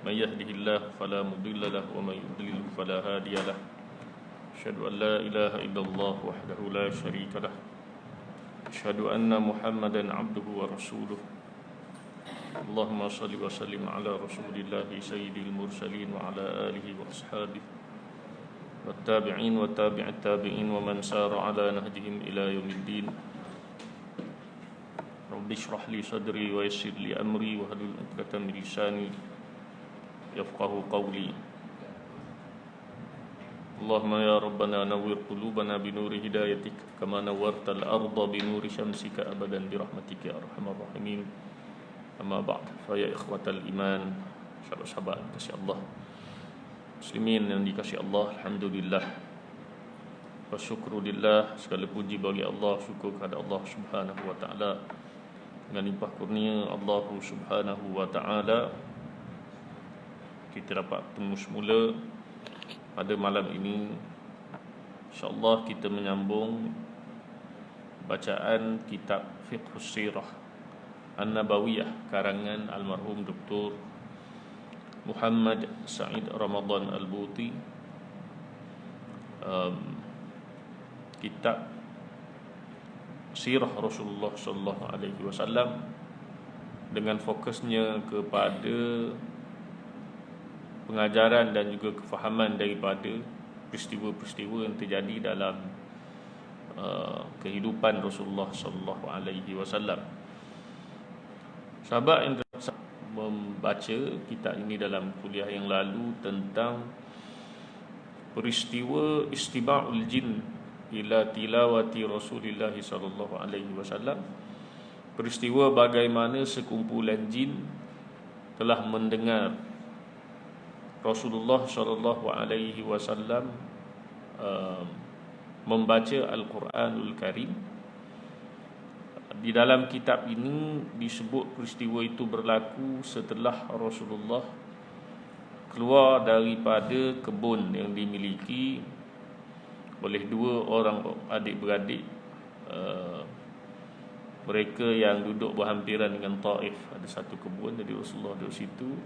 من يهده الله فلا مضل له ومن يضلل فلا هادي له أشهد أن لا إله إلا الله وحده لا شريك له أشهد أن محمدا عبده ورسوله اللهم صل وسلم على رسول الله سيد المرسلين وعلى آله وأصحابه والتابعين وتابع التابعين ومن سار على نهجهم إلى يوم الدين رب اشرح لي صدري ويسر لي أمري واحلل عقدة من لساني يفقهوا قولي اللهم يا ربنا نور قلوبنا بنور هدايتك كما نورت الأرض بنور شمسك أبدا برحمتك يا أرحم الراحمين أما بعد فيا إخوة الإيمان sahabat-sahabat kasih Allah muslimin yang dikasihi Allah, alhamdulillah wa syukrulillah, segala puji bagi Allah, syukur kepada Allah Subhanahu wa taala. Dengan limpah kurnia Allah Subhanahu wa taala kita dapat bertemu semula pada malam ini. InsyaAllah kita menyambung bacaan kitab Fiqhus Sirah An-Nabawiyah karangan almarhum Dr. Muhammad Said Ramadan Al-Buti. Kitab Sirah Rasulullah sallallahu alaihi wasallam dengan fokusnya kepada pengajaran dan juga kefahaman daripada peristiwa-peristiwa yang terjadi dalam kehidupan Rasulullah sallallahu alaihi wasallam. Sahabat yang membaca kitab ini dalam kuliah yang lalu tentang peristiwa istiba'ul jin ila tilawati Rasulullah sallallahu alaihi wasallam. Peristiwa bagaimana sekumpulan jin telah mendengar Rasulullah sallallahu alaihi wasallam membaca Al-Quranul Karim. Di dalam kitab ini disebut peristiwa itu berlaku setelah Rasulullah keluar daripada kebun yang dimiliki oleh dua orang adik-beradik. Mereka yang duduk berhampiran dengan Taif, ada satu kebun, jadi Rasulullah duduk situ.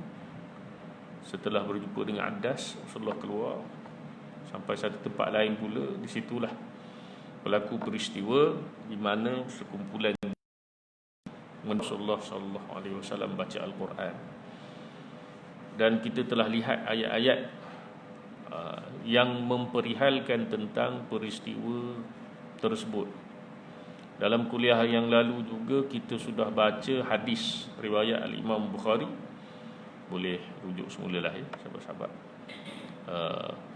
Setelah berjumpa dengan Adas, Rasulullah keluar sampai satu tempat lain pula. Di situlah berlaku peristiwa di mana sekumpulan Rasulullah sallallahu alaihi wasallam baca Al-Quran. Dan kita telah lihat ayat-ayat yang memperihalkan tentang peristiwa tersebut. Dalam kuliah yang lalu juga kita sudah baca hadis riwayat Al-Imam Bukhari. Boleh rujuk semula lah ya sahabat-sahabat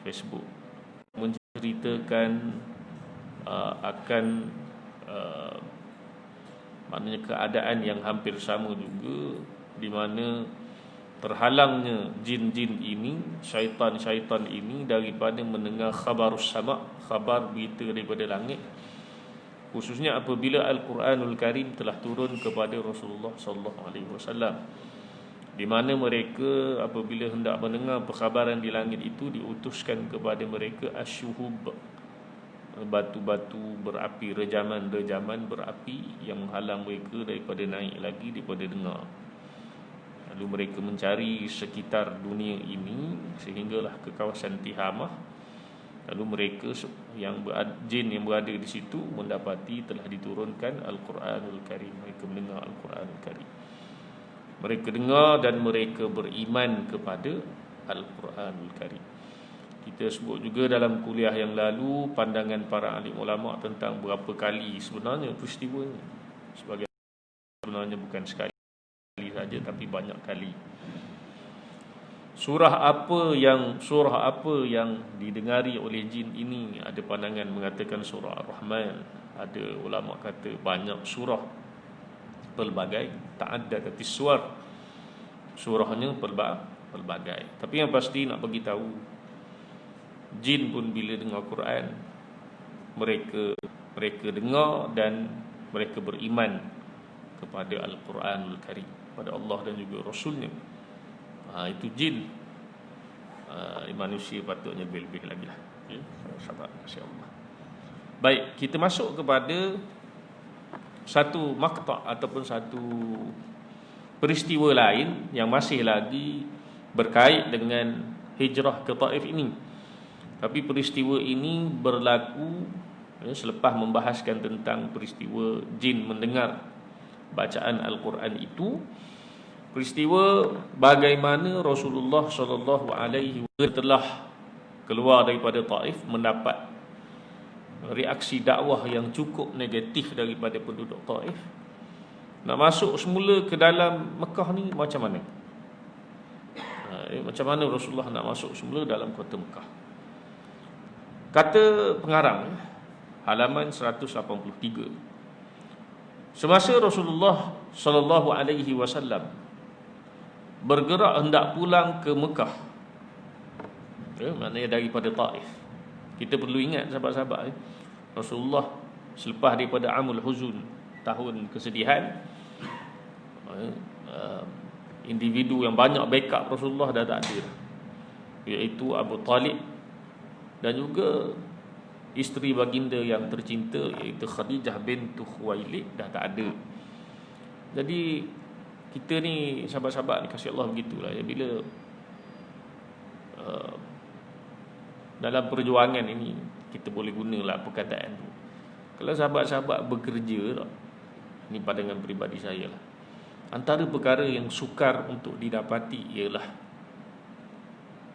Facebook, menceritakan akan maknanya keadaan yang hampir sama juga, di mana terhalangnya jin-jin ini, syaitan-syaitan ini daripada mendengar khabarus sama', khabar berita daripada langit, khususnya apabila Al-Quranul Karim telah turun kepada Rasulullah sallallahu alaihi wasallam, di mana mereka apabila hendak mendengar perkhabaran di langit itu diutuskan kepada mereka asyuhub, batu-batu berapi, rejaman-rejaman berapi yang menghalang mereka daripada naik lagi, daripada dengar. Lalu mereka mencari sekitar dunia ini sehinggalah ke kawasan Tihamah. Lalu mereka jin yang berada di situ mendapati telah diturunkan Al-Quranul Karim. Mereka mendengar Al-Quranul Karim, mereka dengar dan mereka beriman kepada Al-Quranul Karim. Kita sebut juga dalam kuliah yang lalu pandangan para alim ulama tentang berapa kali sebenarnya peristiwa ini. Sebenarnya bukan sekali saja, tapi banyak kali. Surah apa yang didengari oleh jin ini? Ada pandangan mengatakan surah Ar-Rahman. Ada ulama kata banyak surah, pelbagai, ta'addadat as-suwar, surahnya pelbagai. Tapi yang pasti nak bagi tahu, jin pun bila dengar Quran, mereka dengar dan mereka beriman kepada Al-Quranul Karim, pada Allah dan juga Rasulnya. Itu jin. Manusia patutnya lebih-lebih lagi lah. Okay? Sahabat kasih Allah. Baik, kita masuk kepada satu makta' ataupun satu peristiwa lain yang masih lagi berkait dengan hijrah ke Taif ini. Tapi peristiwa ini berlaku selepas membahaskan tentang peristiwa jin mendengar bacaan Al-Quran itu. Peristiwa bagaimana Rasulullah sallallahu alaihi wasallam telah keluar daripada Taif mendapat reaksi dakwah yang cukup negatif daripada penduduk Taif. Nak masuk semula ke dalam Mekah ni macam mana? Macam mana Rasulullah nak masuk semula dalam kota Mekah? Kata pengarang halaman 183, semasa Rasulullah sallallahu alaihi wasallam bergerak hendak pulang ke Mekah, maknanya daripada Taif. Kita perlu ingat sahabat-sahabat, Rasulullah selepas daripada Amul Huzun, tahun kesedihan, individu yang banyak backup Rasulullah dah tak ada, iaitu Abu Talib dan juga isteri baginda yang tercinta iaitu Khadijah bintu Khuwailid dah tak ada. Jadi kita ni sahabat-sahabat ni kasih Allah begitulah ya, bila dalam perjuangan ini kita boleh gunalah perkataan tu. Kalau sahabat-sahabat bekerja, ni pandangan peribadi saya lah, antara perkara yang sukar untuk didapati ialah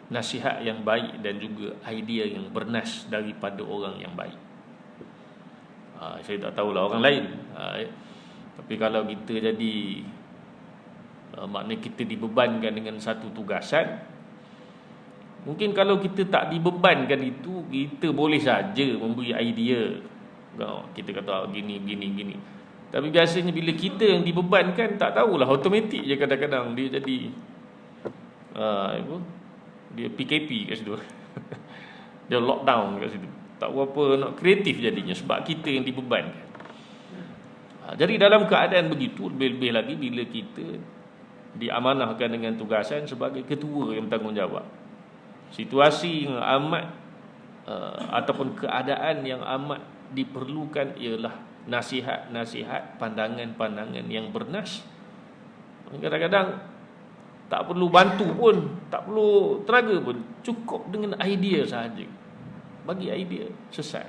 nasihat yang baik dan juga idea yang bernas daripada orang yang baik. Saya tak tahulah orang lain, tapi kalau kita jadi maknanya kita dibebankan dengan satu tugasan, mungkin kalau kita tak dibebankan itu, kita boleh saja memberi idea. Kita kata gini. Tapi biasanya bila kita yang dibebankan, tak tahulah, automatik je kadang-kadang dia jadi dia PKP kat situ. Dia lockdown kat situ. Tak berapa nak kreatif jadinya sebab kita yang dibebankan. Jadi dalam keadaan begitu, lebih-lebih lagi bila kita diamanahkan dengan tugasan sebagai ketua yang bertanggungjawab, situasi yang amat ataupun keadaan yang amat diperlukan ialah nasihat-nasihat, pandangan-pandangan yang bernas. Kadang-kadang tak perlu bantu pun, tak perlu tenaga pun, cukup dengan idea sahaja. Bagi idea selesai.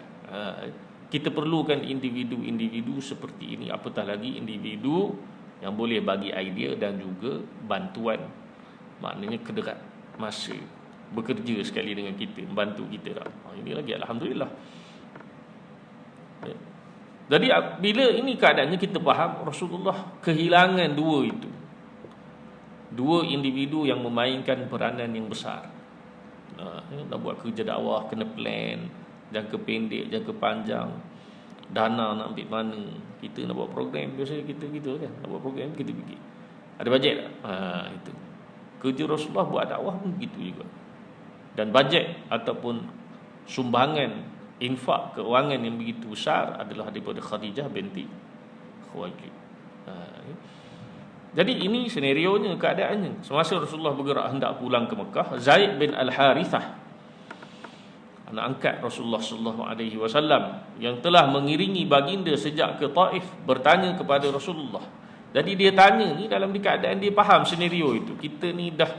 Kita perlukan individu-individu seperti ini, apatah lagi individu yang boleh bagi idea dan juga bantuan, maknanya kederat masa bekerja sekali dengan kita, membantu kita. Ini lagi alhamdulillah. Jadi bila ini keadaannya, kita faham Rasulullah kehilangan dua individu yang memainkan peranan yang besar. Nak buat kerja dakwah kena plan, jangka pendek, jangka panjang, dana nak ambil mana. Kita nak buat program, biasanya kita gitu kan, nak buat program kita fikir ada bajet tak? Itu kerja Rasulullah buat dakwah pun begitu juga. Dan bajet ataupun sumbangan infak keuangan yang begitu besar adalah daripada Khadijah binti Khuwailid. Jadi ini senarionya, keadaannya. Semasa Rasulullah bergerak hendak pulang ke Mekah, Zaid bin Al-Harithah, anak angkat Rasulullah sallallahu alaihi wasallam yang telah mengiringi baginda sejak ke Taif, bertanya kepada Rasulullah. Jadi dia tanya ni dalam keadaan dia faham senario itu. Kita ni dah,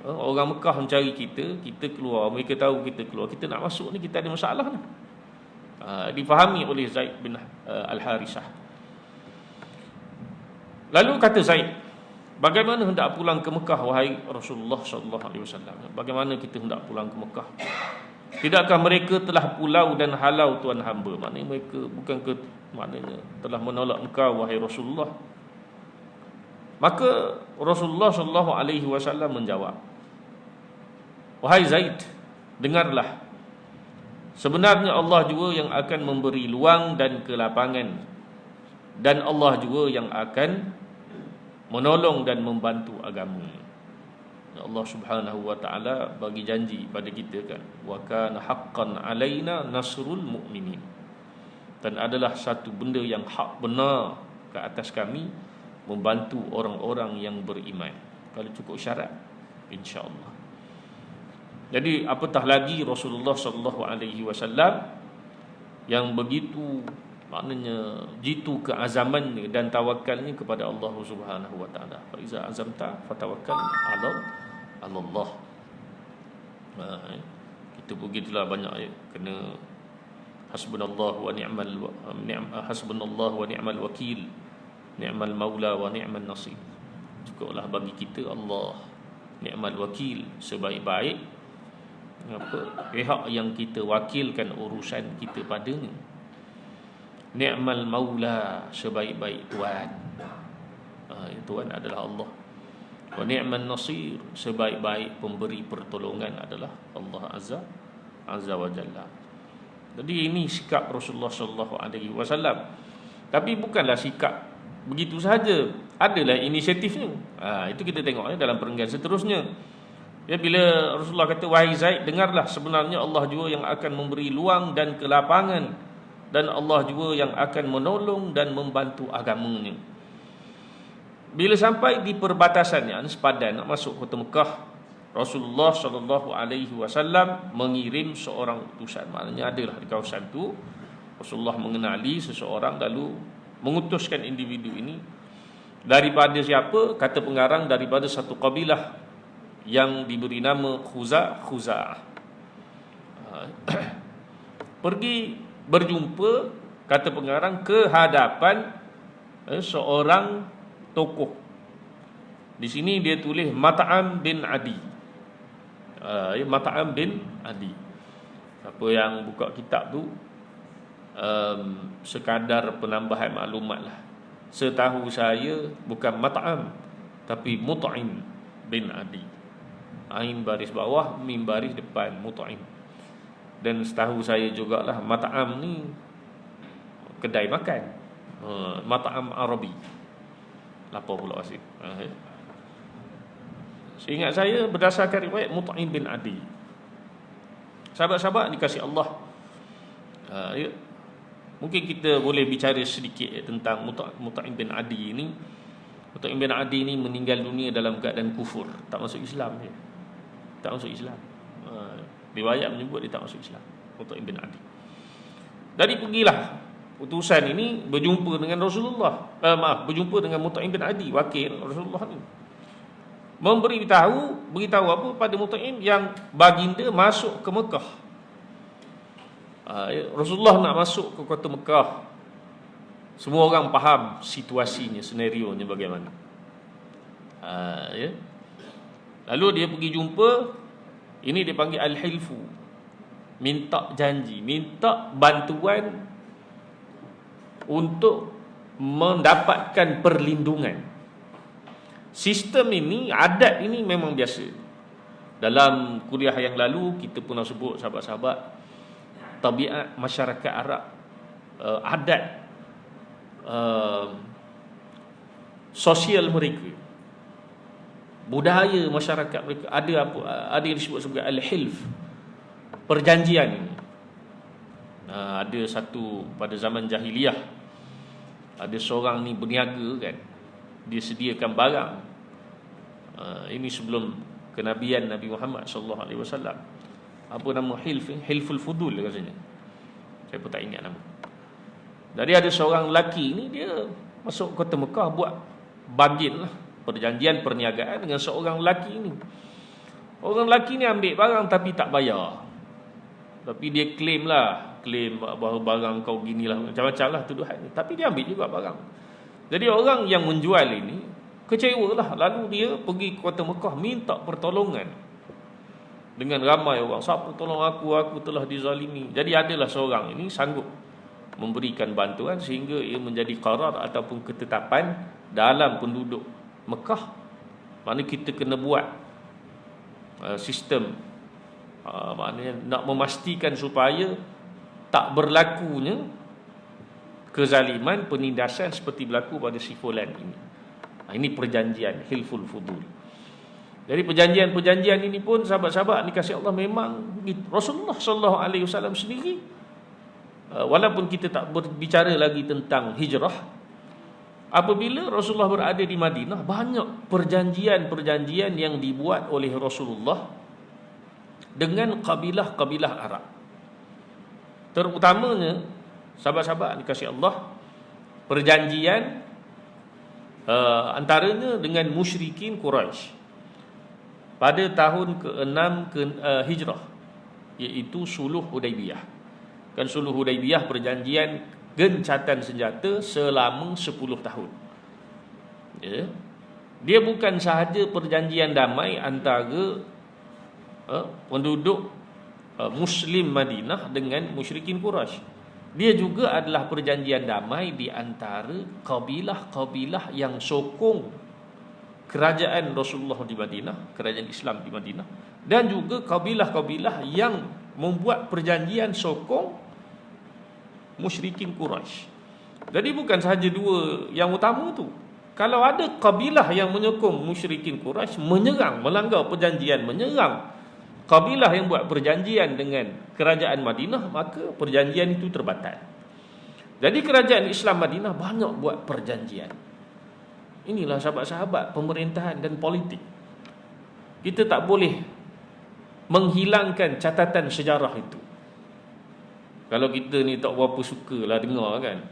orang Mekah mencari kita, kita keluar, mereka tahu kita keluar, kita nak masuk ni, kita ada masalah ni. Difahami oleh Zaid bin Al-Harithah. Lalu kata Zaid, bagaimana hendak pulang ke Mekah wahai Rasulullah sallallahu alaihi wasallam? Bagaimana kita hendak pulang ke Mekah? Tidakkah mereka telah pulau dan halau tuan hamba? Maknanya mereka maknanya telah menolak engkau wahai Rasulullah. Maka Rasulullah sallallahu alaihi wasallam menjawab, wahai Zaid, dengarlah. Sebenarnya Allah juga yang akan memberi luang dan kelapangan, dan Allah juga yang akan menolong dan membantu agama. Allah Subhanahu wa taala bagi janji pada kita kan, wa kana haqqan alaina nasrul mu'minin. Dan adalah satu benda yang hak benar ke atas kami membantu orang-orang yang beriman. Kalau cukup syarat, insya-Allah. Jadi apatah lagi Rasulullah sallallahu alaihi wasallam yang begitu maknanya jitu keazamannya dan tawakalnya kepada Allah Subhanahu wa taala. Fa iza azamta fatawakkal 'ala Allah. Kita begitulah banyak kena hasbunallahu wa ni'mal wakil, ni'mal maula wa ni'mal nasir. Cukuplah bagi kita Allah ni'mal wakil, sebaik-baik pihak yang kita wakilkan urusan kita padanya. Ni'mal maula, sebaik-baik tuan. Tuan adalah Allah. Wa ni'man nasir, sebaik-baik pemberi pertolongan adalah Allah Azza wa Jalla. Jadi ini sikap Rasulullah sallallahu alaihi wasallam. Tapi bukanlah sikap begitu sahaja, adalah inisiatifnya. Itu kita tengok dalam perenggan seterusnya. Bila Rasulullah kata, wahai Zaid, dengarlah, sebenarnya Allah juga yang akan memberi luang dan kelapangan, dan Allah juga yang akan menolong dan membantu agamanya. Bila sampai di perbatasannya, sepadan nak masuk kota Mekah, Rasulullah sallallahu alaihi wasallam mengirim seorang utusan. Maknanya adalah di kawasan itu Rasulullah mengenali seseorang, lalu mengutuskan individu ini daripada siapa? Kata pengarang, daripada satu kabilah yang diberi nama Khuza'ah. Pergi berjumpa, kata pengarang, ke hadapan seorang tokoh. Di sini dia tulis Mat'am bin Adi. Mat'am bin Adi. Siapa yang buka kitab tu, sekadar penambahan maklumat lah. Setahu saya bukan Mat'am, tapi Mut'im bin Adi. Ain baris bawah, mim baris depan, Mut'im. Dan setahu saya jugalah Mat'am ni kedai makan, Mat'am Arabi. Lapar pula asyik. Seingat saya berdasarkan riwayat Mut'im bin Adi. Sahabat-sahabat dikasih Allah, mungkin kita boleh bicara sedikit tentang Mut'im bin Adi ini. Mut'im bin Adi ini meninggal dunia dalam keadaan kufur, tak masuk Islam dia. Tak masuk Islam. Riwayat menyebut dia tak masuk Islam, Mut'im bin Adi. Jadi pergilah utusan ini berjumpa dengan Rasulullah. Berjumpa dengan Mut'im bin Adi, wakil Rasulullah ni. Beritahu apa pada Mut'im, yang baginda masuk ke Mekah. Rasulullah nak masuk ke kota Mekah. Semua orang faham situasinya, senarionya bagaimana. Lalu dia pergi jumpa, ini dia panggil Al-Hilfu, minta janji, minta bantuan untuk mendapatkan perlindungan. Sistem ini, adat ini memang biasa. Dalam kuliah yang lalu kita pernah sebut, sahabat-sahabat, tabiat masyarakat Arab, adat sosial mereka, budaya masyarakat mereka, ada yang disebut sebagai al-hilf, perjanjian ini. Ada satu pada zaman jahiliyah, ada seorang ni berniaga kan, dia sediakan barang. Ini sebelum kenabian Nabi Muhammad sallallahu alaihi wasallam. Apa nama hilf? Hilful Fudul rasanya. Saya pun tak ingat nama. Jadi ada seorang lelaki ni, dia masuk kota Mekah buat bargain lah, perjanjian perniagaan dengan seorang lelaki ni. Orang lelaki ni ambil barang tapi tak bayar. Tapi dia claim bahawa barang kau ginilah, macam-macam lah tuduhan ni. Tapi dia ambil juga barang. Jadi orang yang menjual ini kecewa lah. Lalu dia pergi ke kota Mekah minta pertolongan dengan ramai orang. Siapa tolong aku telah dizalimi. Jadi adalah seorang ini sanggup memberikan bantuan sehingga ia menjadi qarar ataupun ketetapan dalam penduduk Mekah. Maknanya kita kena buat sistem, maknanya nak memastikan supaya tak berlakunya kezaliman, penindasan seperti berlaku pada si fulan ini. Ini perjanjian Hilful Fudul. Jadi perjanjian ini pun, sahabat-sahabat dikasihi Allah, memang Rasulullah sallallahu alaihi wasallam sendiri, walaupun kita tak berbicara lagi tentang hijrah, apabila Rasulullah berada di Madinah, banyak perjanjian yang dibuat oleh Rasulullah dengan kabilah-kabilah Arab. Terutamanya, sahabat-sahabat dikasihi Allah, perjanjian antaranya dengan musyrikin Quraisy. pada tahun ke-6 Hijrah, iaitu Suluh Hudaibiyah. Kan Suluh Hudaibiyah perjanjian gencatan senjata selama 10 tahun. Ya. Dia bukan sahaja perjanjian damai antara penduduk Muslim Madinah dengan musyrikin Quraisy. Dia juga adalah perjanjian damai di antara kabilah-kabilah yang sokong kerajaan Rasulullah di Madinah, kerajaan Islam di Madinah, dan juga kabilah-kabilah yang membuat perjanjian sokong musyrikin Quraisy. Jadi bukan sahaja dua yang utama tu. Kalau ada kabilah yang menyokong musyrikin Quraisy menyerang, melanggar perjanjian, menyerang kabilah yang buat perjanjian dengan kerajaan Madinah, maka perjanjian itu terbatal. Jadi kerajaan Islam Madinah banyak buat perjanjian. Inilah sahabat-sahabat pemerintahan dan politik. Kita tak boleh menghilangkan catatan sejarah itu. Kalau kita ni tak berapa sukalah dengar kan,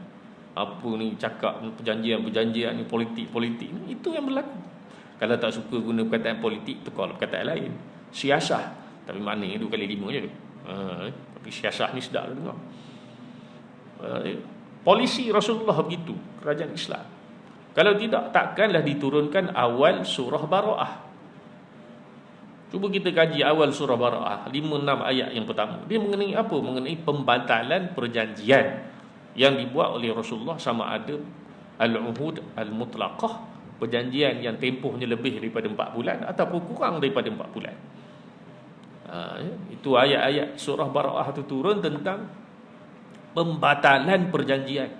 apa ni cakap perjanjian-perjanjian ni, politik-politik ni, itu yang berlaku. Kalau tak suka guna perkataan politik, tukar perkataan lain. Siasah. Tapi mana 2 kali 5 je. Tapi siasah ni sedap lah dengar. Polisi Rasulullah begitu, kerajaan Islam. Kalau tidak, takkanlah diturunkan awal surah Bara'ah. Cuba kita kaji awal surah Bara'ah, 5-6 ayat yang pertama. Dia mengenai apa? Mengenai pembatalan perjanjian yang dibuat oleh Rasulullah, sama ada al-uhud al-mutlaqah, perjanjian yang tempohnya lebih daripada 4 bulan ataupun kurang daripada 4 bulan. Itu ayat-ayat surah Bara'ah itu turun tentang pembatalan perjanjian.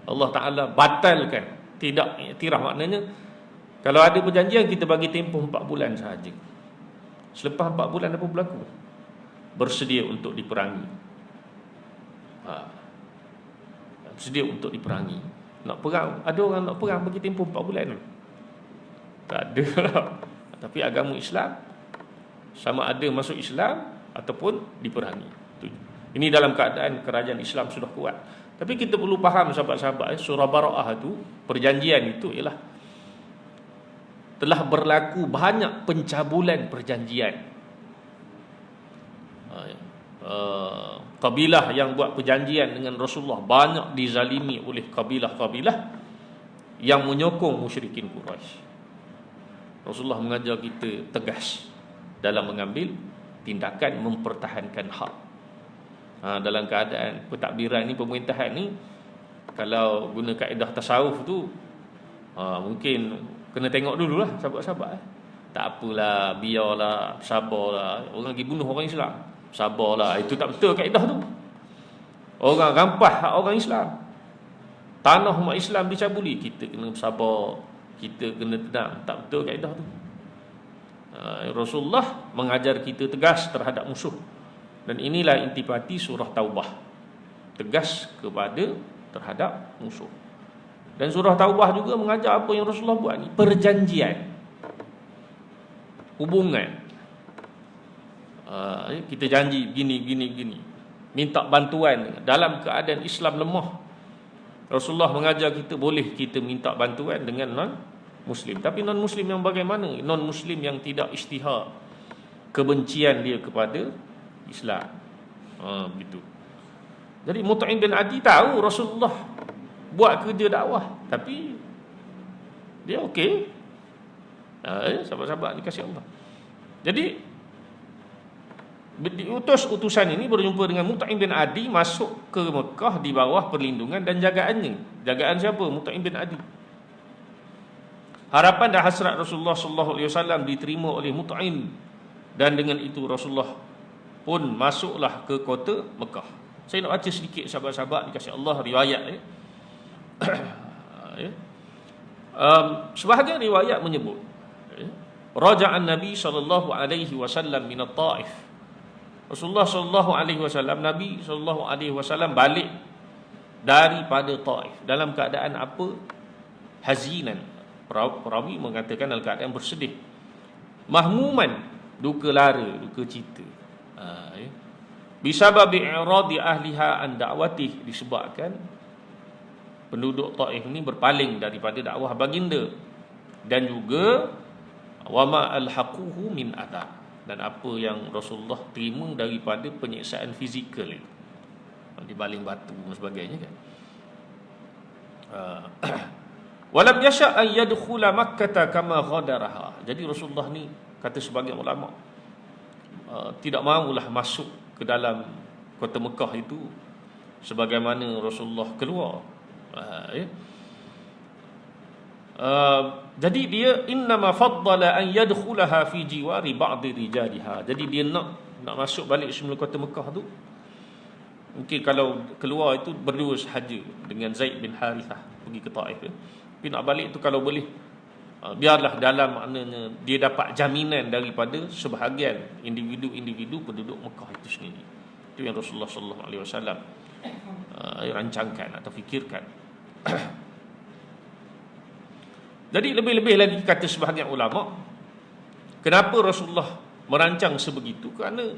Allah Ta'ala batalkan, tidak iktiraf. Maknanya kalau ada perjanjian, kita bagi tempoh 4 bulan sahaja. Selepas 4 bulan apa berlaku? Bersedia untuk diperangi. Bersedia untuk diperangi. Nak perang, ada orang nak perang bagi tempoh 4 bulan. Tak ada lah. Tapi agama Islam, sama ada masuk Islam ataupun diperangi. Ini dalam keadaan kerajaan Islam sudah kuat. Tapi kita perlu faham sahabat-sahabat, surah Bara'ah itu, perjanjian itu ialah telah berlaku banyak pencabulan perjanjian. Kabilah yang buat perjanjian dengan Rasulullah banyak dizalimi oleh kabilah-kabilah yang menyokong musyrikin Quraisy. Rasulullah mengajar kita tegas dalam mengambil tindakan mempertahankan hak. Dalam keadaan pentadbiran ni, pemerintahan ni, kalau guna kaedah tasawuf tu, mungkin kena tengok dululah sahabat-sahabat. Tak apalah, biarlah, sabarlah. Orang pergi bunuh orang Islam, sabarlah. Itu tak betul kaedah tu. Orang rampas hak orang Islam, tanah umat Islam dicabuli, kita kena sabar, kita kena tenang. Tak betul kaedah tu. Rasulullah mengajar kita tegas terhadap musuh. Dan inilah intipati surah Taubah, tegas kepada terhadap musuh. Dan surah Taubah juga mengajar apa yang Rasulullah buat ni, perjanjian, hubungan. Kita janji gini, minta bantuan dalam keadaan Islam lemah. Rasulullah mengajar kita boleh kita minta bantuan dengan non-Muslim. Tapi non-Muslim yang bagaimana? Non-Muslim yang tidak isytihar kebencian dia kepada Islam. Begitu. Jadi Mut'im bin Adi tahu Rasulullah buat kerja dakwah, tapi dia okey. Sahabat-sahabat dikasihi Allah. Jadi diutus utusan ini berjumpa dengan Mut'im bin Adi, masuk ke Mekah di bawah perlindungan dan jagaannya. Jagaan siapa? Mut'im bin Adi. Harapan dan hasrat Rasulullah SAW diterima oleh Mut'im, dan dengan itu Rasulullah pun masuklah ke kota Mekah. Saya nak baca sedikit sahabat-sahabat dikasihi Allah riwayat. Sebahagian riwayat menyebut raja'an Nabi sallallahu alaihi wasallam min at-Taif. Rasulullah sallallahu alaihi wasallam, Nabi sallallahu alaihi wasallam balik daripada Taif dalam keadaan apa? Hazinan. Perawi mengatakan dalam keadaan bersedih. Mahmuman, duka lara, duka cita. Bisababi i'radi ahliha an da'watih, disebabkan penduduk Taif ni berpaling daripada dakwah baginda, dan juga Wa ma alhaquhu min adab, dan apa yang Rasulullah terima daripada penyiksaan fizikal itu, dibaling batu dan sebagainya kan. Walam yasha an yadkhula Makkah kama ghadaraha. Jadi Rasulullah ni, kata sebagian ulama, tidak mahulah masuk ke dalam kota Mekah itu sebagaimana Rasulullah keluar. Jadi dia innama faddala an yadkhulaha fi jiwari ba'd rijaliha. Jadi dia nak masuk balik semula kota Mekah tu, mungkin kalau keluar itu berdua sahaja dengan Zaid bin Harithah pergi ke Taif. Tapi nak balik tu kalau boleh, biarlah dalam maknanya dia dapat jaminan daripada sebahagian individu-individu penduduk Mekah itu sendiri. Itu yang Rasulullah sallallahu alaihi wasallam rancangkan atau fikirkan. Jadi lebih-lebih lagi kata sebahagian ulama, kenapa Rasulullah merancang sebegitu? Kerana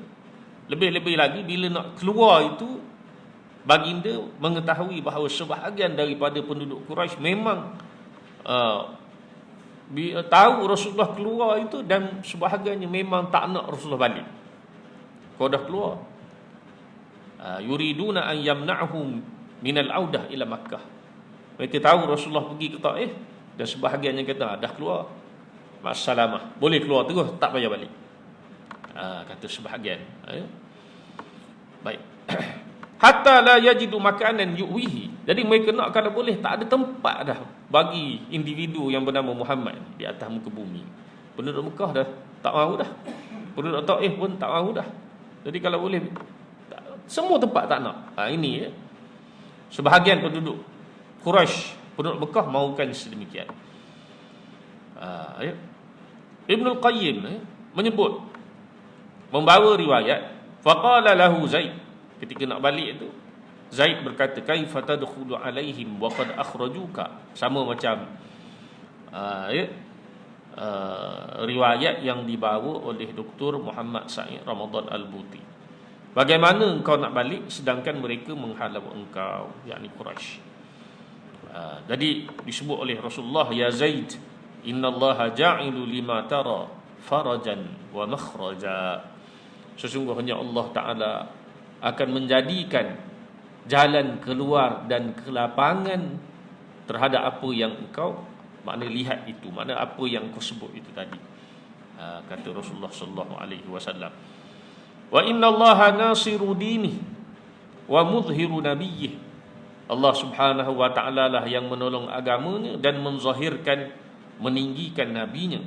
lebih-lebih lagi bila nak keluar itu, baginda mengetahui bahawa sebahagian daripada penduduk Quraisy memang tahu Rasulullah keluar itu, dan sebahagiannya memang tak nak Rasulullah balik. Kau dah keluar, yuriduna an yamna'hum minal audah ila Makkah. Mereka tahu Rasulullah pergi ke Taif, dan sebahagiannya kata dah keluar, ma'assalamah, boleh keluar terus, tak payah balik. Kata sebahagian. Baik. Hatta la yajidu makanan yu'wihi. Jadi mereka nak kalau boleh tak ada tempat dah bagi individu yang bernama Muhammad di atas muka bumi. Penduduk Mekah dah tak mahu dah. Penduduk Taif pun tak mahu dah. Jadi kalau boleh semua tempat tak nak. Ini sebahagian penduduk Quraisy, penduduk Mekah mahukan sedemikian. Ibnul Qayyim menyebut, membawa riwayat, faqala lahu Zaid, ketika nak balik itu Zaid berkata, kaifa tadkhulu alaihim wa qad akhrajuka. Sama macam riwayat yang dibawa oleh Dr. Muhammad Sa'id Ramadan Al-Buti. Bagaimana engkau nak balik sedangkan mereka menghalau engkau, yakni Quraisy. Jadi disebut oleh Rasulullah, ya Zaid, innallaha ja'ilu lima tara farajan wa makhraja. Sesungguhnya Allah Ta'ala akan menjadikan jalan keluar dan kelapangan terhadap apa yang engkau makna lihat itu, makna apa yang kau sebut itu tadi. Kata Rasulullah sallallahu alaihi wasallam, wa innallaha nasiru dini wa mudhiru nabiyyih. Allah Subhanahu wa taala lah yang menolong agamanya dan menzahirkan, meninggikan nabinya.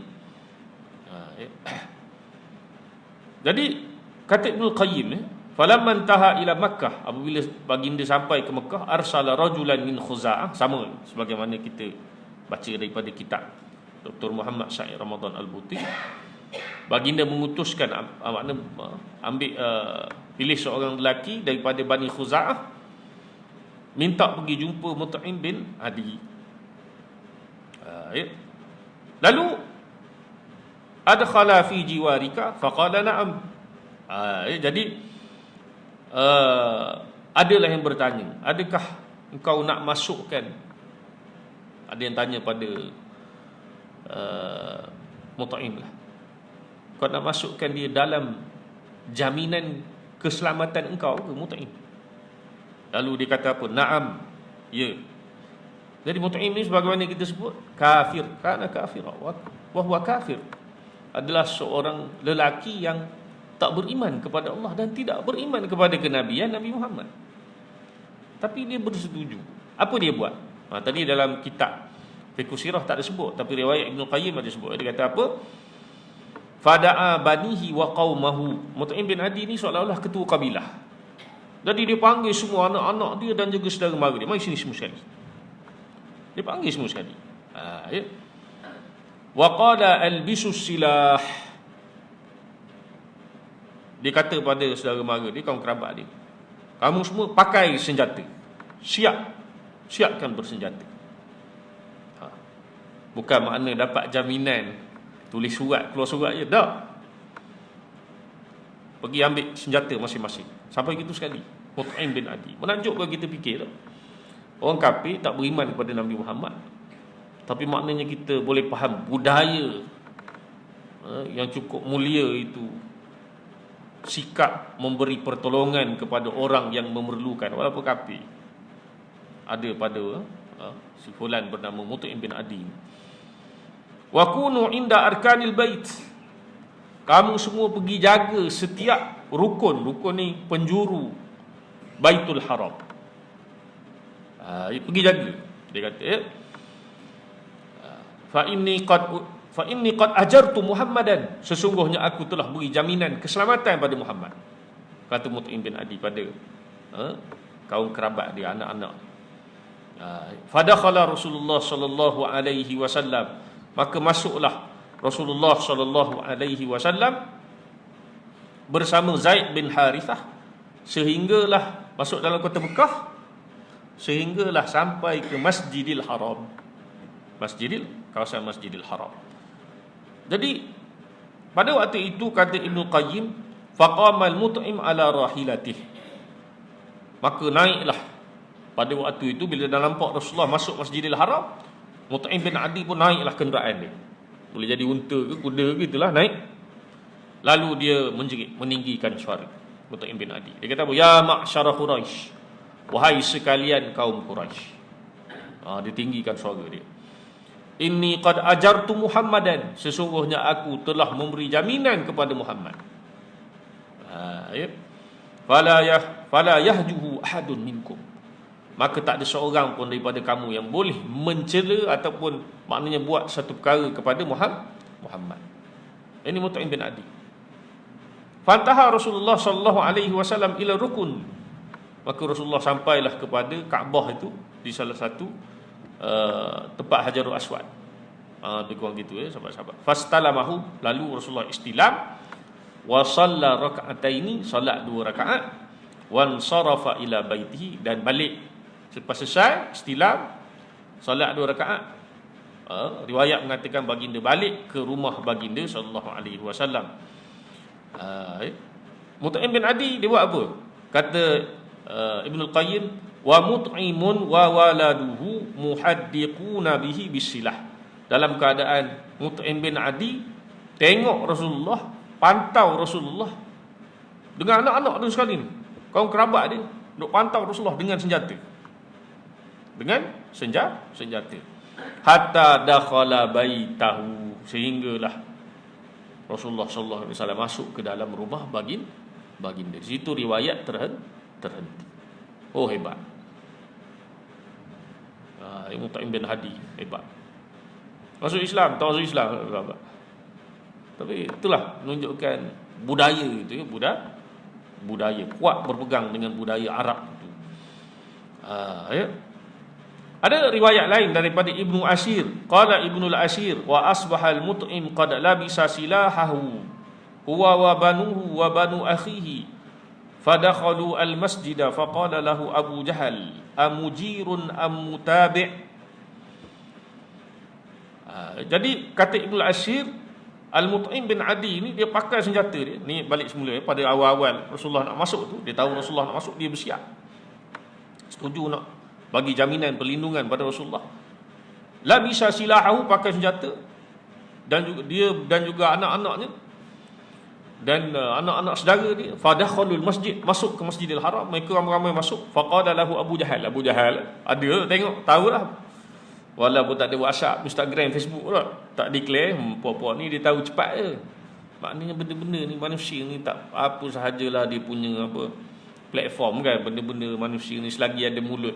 Jadi kata Ibnul Qayyim, falamman taha ila Makkah, apabila baginda sampai ke Mekah, arsala rajulan min Khuza'ah, sama sebagaimana kita baca daripada kitab Dr. Muhammad Sa'id Ramadan Al-Buti. Baginda mengutuskan, makna ambil pilih seorang lelaki daripada Bani Khuza'ah, minta pergi jumpa Mut'im bin Adi. Lalu adkhala fi jiwarika faqala na'am. Jadi adalah yang bertanya, adakah engkau nak masukkan, ada yang tanya pada Mut'im lah, kau nak masukkan dia dalam jaminan keselamatan engkau ke Mut'im? Lalu dia kata apa? Naam, ya. Jadi Mut'im ni sebagaimana kita sebut, kafir, kana kafira wa huwa kafir, adalah seorang lelaki yang tak beriman kepada Allah dan tidak beriman kepada kenabian Nabi Muhammad. Tapi dia bersetuju. Apa dia buat? Tadi dalam kitab Fiqh Sirah tak ada sebut, tapi riwayat Ibn Qayyim ada sebut. Dia kata apa? Fada'a banihi wa qaumahu. Mut'im bin Adi ni seolah-olah ketua kabilah. Jadi dia panggil semua anak-anak dia dan juga saudara mara dia, mari sini semua sekali. Dia panggil semua sekali. Wa qala albisus silah. Dia kata pada saudara mara dia, kaum kerabat dia, kamu semua pakai senjata. Siapkan bersenjata. Bukan makna dapat jaminan tulis surat, keluar surat je, tak. Pergi ambil senjata masing-masing. Sampai gitu sekali. Mut'im bin Adi. Menakjubkan kita fikir tak? Orang kafir tak beriman kepada Nabi Muhammad, tapi maknanya kita boleh faham budaya yang cukup mulia itu sikap memberi pertolongan kepada orang yang memerlukan walaupun kafir. Ada pada si fulan bernama Mut'im bin Adi. Wa kunu inda arkanil bait. Kamu semua pergi jaga setiap rukun ni penjuru Baitul Haram. Pergi jaga. Dia kata, fa inni qad ajartu Muhammadan. Sesungguhnya aku telah beri jaminan keselamatan pada Muhammad. Kata Mut'im bin Adi pada kaum kerabat dia, anak-anak. Fadakhala Rasulullah sallallahu alaihi wasallam. Maka masuklah Rasulullah sallallahu alaihi wasallam bersama Zaid bin Harithah sehinggalah masuk dalam kota Mekah, sehinggalah sampai ke Masjidil Haram. Kawasan Masjidil Haram. Jadi pada waktu itu kata Ibnu Qayyim, faqamal Mut'im ala rahilatih. Maka naiklah pada waktu itu bila dah nampak Rasulullah masuk Masjidil Haram, Mut'im bin Adi pun naiklah kenderaan dia. Boleh jadi unta ke kuda ke, itulah naik. Lalu dia menjerit, meninggikan suara, Mut'im bin Adi. Dia kata apa? Ya ma'syara Quraisy, wahai sekalian kaum Quraisy. Dia tinggikan suara dia. Inni qad ajartu Muhammadan. Sesungguhnya aku telah memberi jaminan kepada Muhammad. Fala yahjuhu ahadun minkum. Maka tak ada seorang pun daripada kamu yang boleh mencela ataupun maknanya buat satu perkara kepada Muhammad. Ini Mut'im bin Adi. Fantaha Rasulullah sallallahu alaihi wasallam ila rukun. Maka Rasulullah sampailah kepada Kaabah itu di salah satu tempat Hajarul Aswad. Lebih kurang gitu sahabat-sahabat. Fastalamahu, lalu Rasulullah istilam, wa shalla raka'ataini, salat 2 rakaat, wan sarafa ila baitihi, dan balik selepas selesai istilam salat 2 rakaat. Riwayat mengatakan baginda balik ke rumah baginda sallallahu alaihi wasallam. Mut'im bin Adi dia buat apa? Kata Ibnu Qayyim, wa mut'imun wa waladuhu muhaddiquna bihi bisilah. Dalam keadaan Mut'im bin Adi tengok Rasulullah, pantau Rasulullah dengan anak-anak dia sekali ni, kaum kerabat dia, duk pantau Rasulullah dengan senjata. Hatta dakhala baitahu, sehinggalah Rasulullah sallallahu alaihi wasallam masuk ke dalam rumah baginda. Di situ riwayat terhenti. Oh, hebat. Mut'im bin Adi hebat. Masuk Islam, tak masuk Islam. Tapi itulah menunjukkan budaya itu, budaya kuat berpegang dengan budaya Arab itu. Ada riwayat lain daripada Ibnu Ashir. Qala Ibnul Ashir, wa asbahal Mut'im qad labisa silahahu huwa wa banuhu wa banu akhihi. Fadakhalu al-masjida faqala lahu Abu Jahal, amujirun am mutabi'. Jadi kata Ibnu Ashir, Al-Mut'im bin Adi ni dia pakai senjata dia. Ni balik semula pada awal-awal Rasulullah nak masuk tu, dia tahu Rasulullah nak masuk, dia bersiap. Setuju nak bagi jaminan perlindungan pada Rasulullah. La bisa silahahu, pakai senjata, dan juga dia dan juga anak-anaknya dan anak-anak saudara dia. Fadakhalul masjid, masuk ke Masjidil Haram, mereka ramai-ramai masuk. Faqala lahu Abu Jahal, Abu Jahal ada tengok, tahulah. Walaupun tak ada WhatsApp, Instagram, Facebook pula, tak declare, puak-puak ni dia tahu cepat je. Maknanya benda-benda ni, manusia ni tak apa sahajalah dia punya apa platform kan, benda-benda manusia ni selagi ada mulut,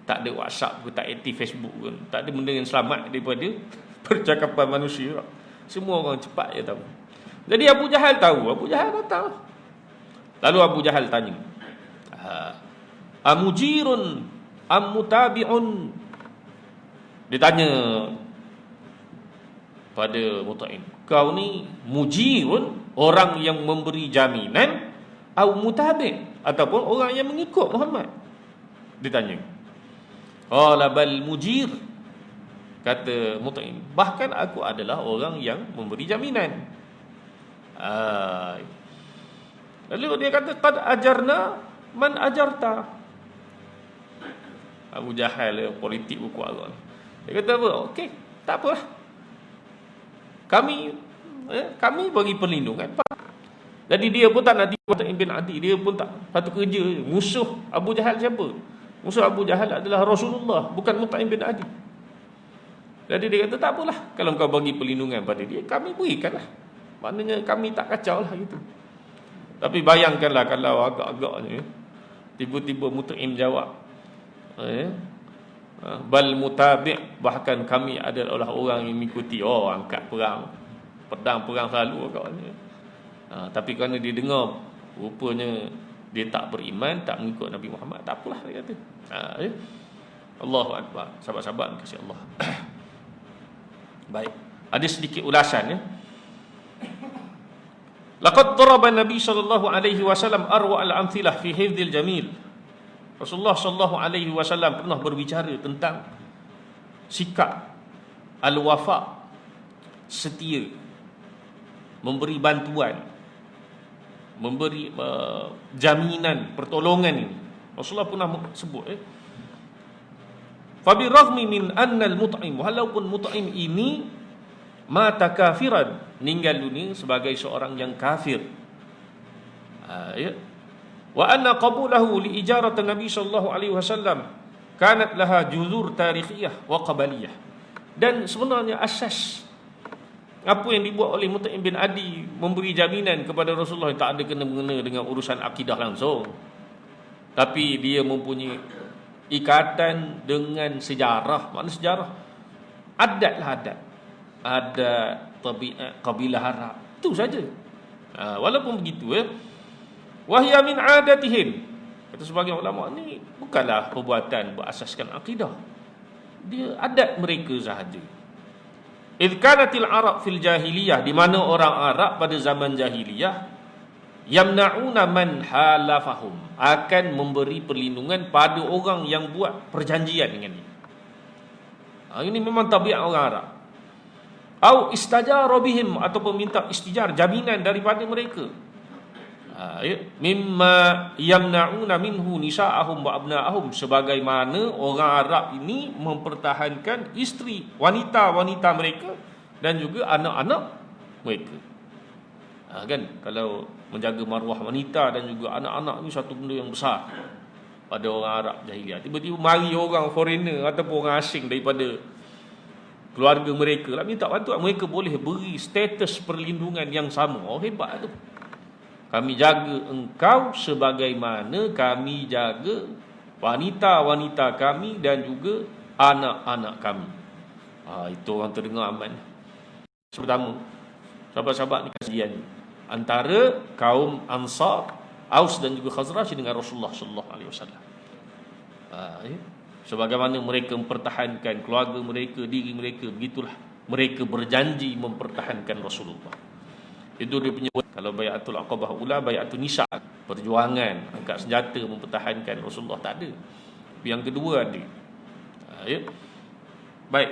tak ada WhatsApp ke, tak aktif Facebook pun, tak ada benda yang selamat daripada percakapan manusia. Semua orang cepat je tahu. Jadi Abu Jahal tahu, Abu Jahal datang. Lalu Abu Jahal tanya, amujirun am mutabi'un? Dia tanya pada Mut'im, kau ni mujirun, orang yang memberi jaminan, atau mutabi', ataupun orang yang mengikut Muhammad? Dia tanya. Qala bal mujir, kata Mut'im, bahkan aku adalah orang yang memberi jaminan. Lalu dia kata, qad ajarna man ajarta. Abu Jahal politik buku agak. Dia kata apa? Okey, tak apalah. Kami kami bagi perlindungan. Jadi dia pun tak nak tipu Mut'im bin Adi. Dia pun tak, satu kerja. Musuh Abu Jahal siapa? Musuh Abu Jahal adalah Rasulullah, bukan Mut'im bin Adi. Jadi dia kata, tak apalah, kalau kau bagi perlindungan pada dia, kami berikanlah. Maknanya kami tak kacau lah gitu. Tapi bayangkanlah kalau agak-agaknya tiba-tiba Mut'im jawab, bal mutabi', bahkan kami adalah orang yang mengikuti. Angkat perang, pedang-perang selalu agaknya. Tapi kerana dia dengar rupanya dia tak beriman, tak mengikut Nabi Muhammad, tak apalah dia kata. Allahu Akbar. Sahabat-sahabat kasih Allah. Baik, ada sedikit ulasan ya. Laqad daraba Nabi sallallahu alaihi wasallam arwa al-amthilah fi hifdzil jamil. Rasulullah sallallahu alaihi wasallam pernah berbicara tentang sikap al-wafa, setia, memberi bantuan, memberi jaminan, pertolongan ini. Rasulullah pernah sebut fa bi raghmi min anna al-mut'im, walaupun Mut'im ini mata kafiran, meninggal dunia sebagai seorang yang kafir, wa anna qabulahu li ijarat Nabi sallallahu alaihi wasallam kanat laha juzur tarikhiyah wa qabaliyah. Dan sebenarnya asas apa yang dibuat oleh Mut'im bin Adi memberi jaminan kepada Rasulullah tak ada kena-mengena dengan urusan akidah langsung, tapi dia mempunyai ikatan dengan sejarah. Makna sejarah, adatlah adat tabiat kabilah Arab, itu saja. Walaupun begitu wahya min adatihim, kata sebagian ulama, ni bukanlah perbuatan berasaskan akidah, dia adat mereka sahaja. Idh kanatil Arab fil jahiliyah, di mana orang Arab pada zaman jahiliyah yamna'una man halafahum, akan memberi perlindungan pada orang yang buat perjanjian dengan dia. Ini memang tabiat orang Arab. Au istajara bihim, ataupun minta istijar, jaminan daripada mereka. Mimma yamna'una minhu nisa'ahum wa abna'ahum, sebagaimana orang Arab ini mempertahankan isteri, wanita-wanita mereka dan juga anak-anak mereka. Kan, kalau menjaga maruah wanita dan juga anak-anak ni satu benda yang besar pada orang Arab jahiliah. Tiba-tiba mari orang foreigner ataupun orang asing daripada keluarga mereka lah minta bantuan, mereka boleh beri status perlindungan yang sama. Hebat tu. Kami jaga engkau sebagaimana kami jaga wanita-wanita kami dan juga anak-anak kami. Itu orang terdengar aman. Pertama, sahabat-sahabat ni kajian antara kaum Ansar, Aus dan juga Khazraj dengan Rasulullah sallallahu alaihi wasallam. Sebagaimana mereka mempertahankan keluarga mereka, diri mereka, begitulah mereka berjanji mempertahankan Rasulullah. Itu dia punya. Kalau Bai'atul Aqabah ula, Bai'atul Nisa, perjuangan angkat senjata mempertahankan Rasulullah, tak ada. Yang kedua ada. Baik.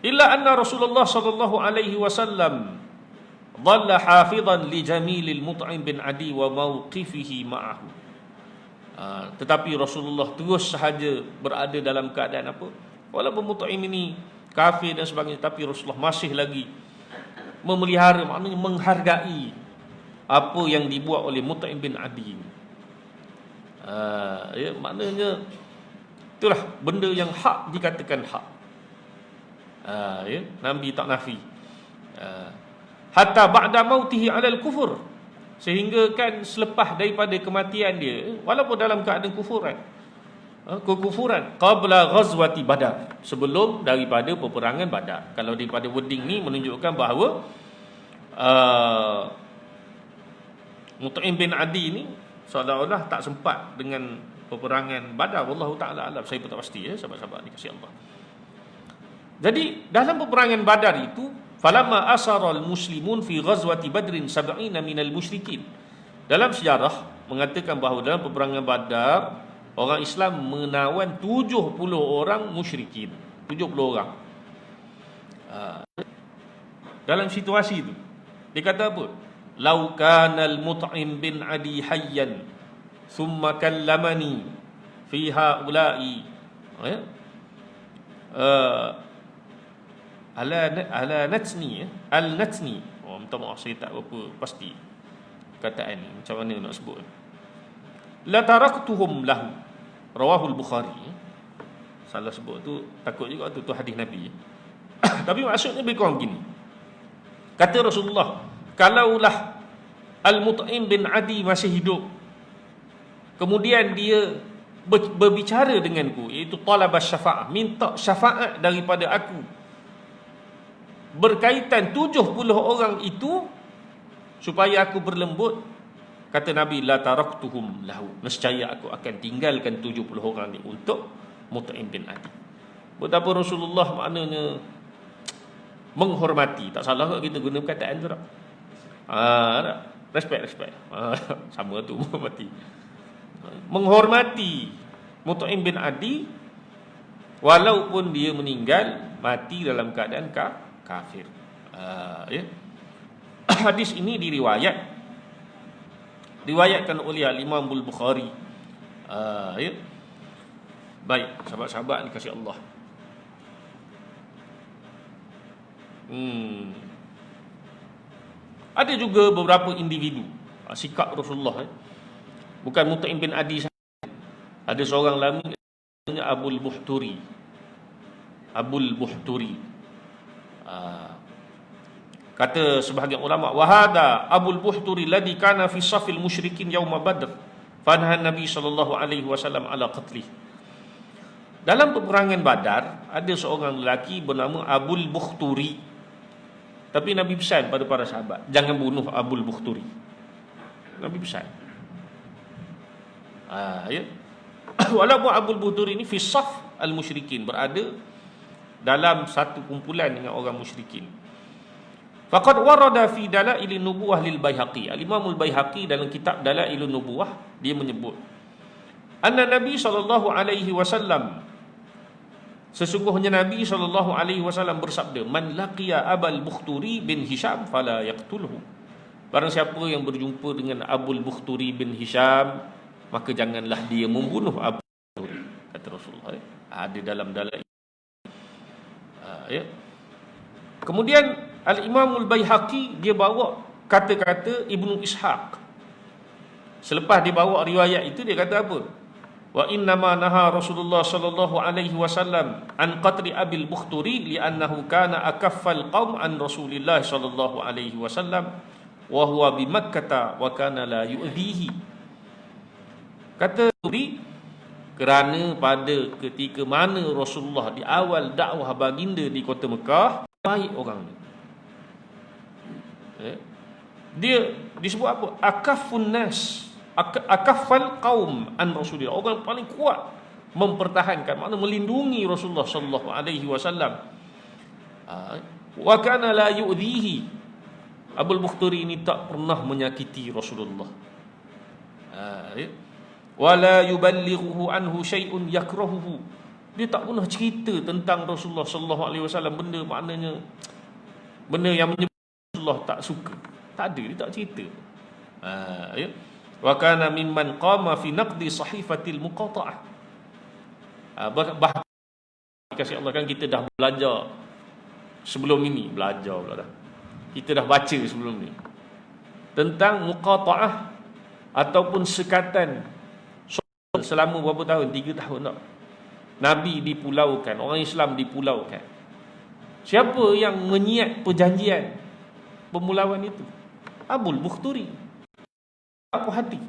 Illa anna Rasulullah sallallahu alaihi wasallam dhalla hafizan li jamilil Mut'im bin Adi wa mawqifihi ma'ahu. Tetapi Rasulullah terus sahaja berada dalam keadaan apa? Walaupun Mut'im ini kafir dan sebagainya, tapi Rasulullah masih lagi memelihara, maknanya menghargai apa yang dibuat oleh Mut'im bin Adi. Maknanya itulah benda yang hak dikatakan hak. Nabi tak nafi. Hatta ba'da mautihi 'alal kufur, sehingga kan selepas daripada kematian dia, walaupun dalam keadaan kekufuran, qabla ghazwati Badar, sebelum daripada peperangan Badar. Kalau daripada wording ni menunjukkan bahawa Mut'im bin Adi ni seolah-olah tak sempat dengan peperangan Badar. Wallahu ta'ala alam, saya pun tak pasti sahabat-sahabat dikasihi Allah. Jadi dalam peperangan Badar itu, falamma asaral muslimun fi ghazwati Badrin 70 minal musyrikin, dalam sejarah mengatakan bahawa dalam peperangan Badar orang Islam menawan 70 orang musyrikin. 70 orang. Dalam situasi itu dia kata apa? Lau kanal Mut'im bin Adi hayyan thumma kallamani fi haula'i ala natni, al-natni. Minta maaf saya tak berapa pasti kataan ni macam mana nak sebut. La taraktuhum lahu, rawahul Bukhari. Salah sebut tu, takut juga tu hadis Nabi. Tapi maksudnya lebih kurang begini. Kata Rasulullah, kalaulah Al-Mut'im bin Adi masih hidup, kemudian dia berbicara denganku, iaitu talabas syafa'ah, minta syafaat daripada aku berkaitan 70 orang itu supaya aku berlembut, kata Nabi, la taraktuhum lahu, nescaya aku akan tinggalkan 70 orang ni untuk Mut'im bin Adi. Betapa Rasulullah maknanya menghormati. Tak salah kita guna perkataan tu tak? Respect. Sama tu, menghormati Mut'im bin Adi walaupun dia meninggal mati dalam keadaan kafir. Ya. Hadis ini diriwayatkan oleh Imam Al-Bukhari. Ya. Baik, sahabat-sahabat dikasihi Allah. Ada juga beberapa individu sikap Rasulullah, bukan Mut'im bin Adi sahaja. Ada seorang lagi namanya Abul Buhturi. Kata sebahagian ulama, wahada Abul Buhturi ladzi kana fi safil musyrikin yaum Badr, fanha Nabi sallallahu alaihi wasallam ala qatlih. Dalam peperangan Badar ada seorang lelaki bernama Abul Buhturi, tapi Nabi pesan pada para sahabat, jangan bunuh Abul Buhturi. Nabi pesan. Ya. Walaupun Abul Buhturi ini fi saf al-musyrikin, berada dalam satu kumpulan dengan orang musyrikin. Faqad warada fi dalailin nubuwah lil Baihaqi. Al-Imam al-Baihaqi dalam kitab Dalailun Nubuwah dia menyebut anna Nabi sallallahu alaihi wasallam, sesungguhnya Nabi sallallahu alaihi wasallam bersabda, man laqiya Abul Bukhturi bin Hisham fala yaqtulhu. Barang siapa yang berjumpa dengan Abul Bukhturi bin Hisham, maka janganlah dia membunuh Abu Bukhturi, kata Rasulullah. Ada dalam dalil. Ya. Kemudian Al-Imam Al-Baihaqi dia bawa kata-kata Ibnu Ishaq. Selepas dia bawa riwayat itu, dia kata apa? Wa innama naha Rasulullah sallallahu alaihi wasallam an qatli Abil Bukhturi li'annahu kana akaffal qaum an Rasulillah sallallahu alaihi wasallam wa huwa bi Makkah wa kana la yu'dhihi. Kata Turi, kerana pada ketika mana Rasulullah di awal dakwah baginda di kota Mekah, baik orang ni. Dia disebut apa? Akaffun nas, akaffal qaum an Rasulillah, orang paling kuat mempertahankan, makna melindungi Rasulullah sallallahu alaihi wasallam. Wa kana la yu'dhihi, Abul Bukhturi ini tak pernah menyakiti Rasulullah. Wala yuballighuhu anhu syai'un yakrahuhu, dia tak pernah cerita tentang Rasulullah sallallahu alaihi wasallam benda, maknanya benda yang menyebabkan Rasulullah tak suka. Tak ada, dia tak cerita. Ya. Wa kana mimman qama fi naqdi sahifatil muqata'ah. Bahkan kasih Allah, kan kita dah belajar sebelum ini, kita dah baca sebelum ni tentang muqata'ah ataupun sekatan selama berapa tahun? 3 tahun tak? Nabi dipulaukan, orang Islam dipulaukan. Siapa yang menyiap perjanjian pemulauan itu? Abul Bukhturi. Apa hati?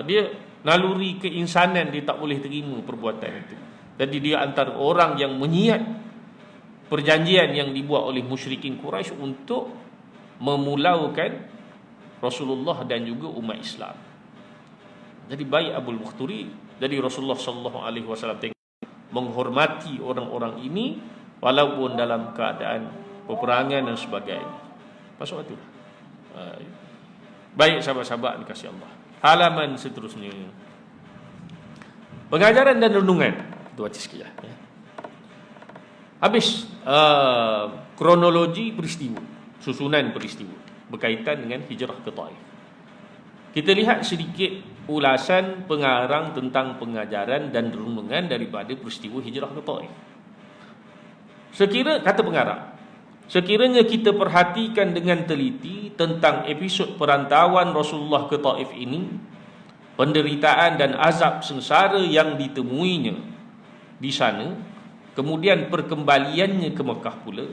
Dia naluri keinsanan, dia tak boleh terima perbuatan itu. Jadi dia antara orang yang menyiap perjanjian yang dibuat oleh musyrikin Quraisy untuk memulaukan Rasulullah dan juga umat Islam. Jadi baik Abul Bukhturi. Jadi Rasulullah sallallahu alaihi wasallam menghormati orang-orang ini walaupun dalam keadaan peperangan dan sebagainya. Masuk itu. Baik sahabat-sahabat dikasihi Allah. Halaman seterusnya. Pengajaran dan renungan. Itu baca sikit ya. Habis kronologi peristiwa, susunan peristiwa berkaitan dengan hijrah ke Taif. Kita lihat sedikit ulasan pengarang tentang pengajaran dan renungan daripada peristiwa hijrah ke Taif. Kata pengarang, sekiranya kita perhatikan dengan teliti tentang episod perantauan Rasulullah ke Taif ini, penderitaan dan azab sengsara yang ditemuinya di sana, kemudian perkembaliannya ke Mekah pula,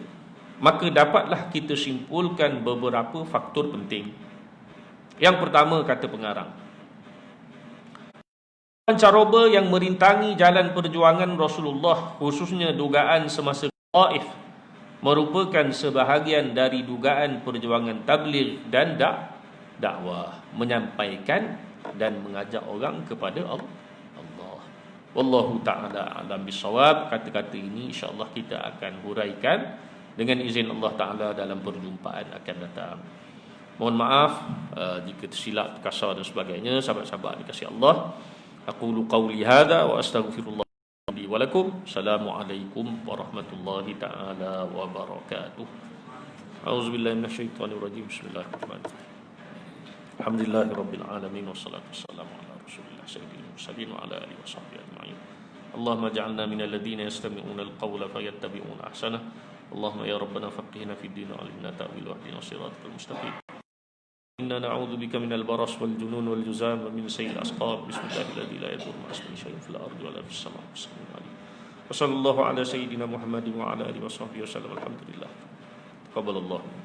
maka dapatlah kita simpulkan beberapa faktor penting. Yang pertama, kata pengarang, pancaroba yang merintangi jalan perjuangan Rasulullah, khususnya dugaan semasa Taif, merupakan sebahagian dari dugaan perjuangan tabligh dan dakwah, menyampaikan dan mengajak orang kepada Allah. Wallahu ta'ala alam bisawab. Kata-kata ini insya-Allah kita akan huraikan dengan izin Allah Ta'ala dalam perjumpaan akan datang. Mohon maaf jika tersilap, kasar dan sebagainya. Sahabat-sahabat dikasihi Allah, aqulu qawli hadza wa astaghfirullah li wa lakum. Assalamualaikum warahmatullahi ta'ala wabarakatuh. A'udzubillahi minasyaitonir rajim. Bismillahirrahmanirrahim. Alhamdulillahirabbil alamin wassalatu wassalamu ala rasulillah sayyidil mursalin wa ala alihi washabbihi ajma'in. Allahumma ja'alna minal ladzina yastami'una al-qawla fayattabi'una ahsanah. Allahumma ya rabbana faqihna fid din wa 'allimna ta'wil wa ihdina siratal mustaqim. Inna na'udzu bika minal baras wal junun wal juzam wa min sayyi'il asqam. Bismillahilladzi la yadurru ma'a ismihi syai'un fil ardi wa la fis samaa'i. Wa sallallahu ala sayyidina Muhammadin wa ala alihi washabbihi wasallam. Alhamdulillah. Taqabbalallahu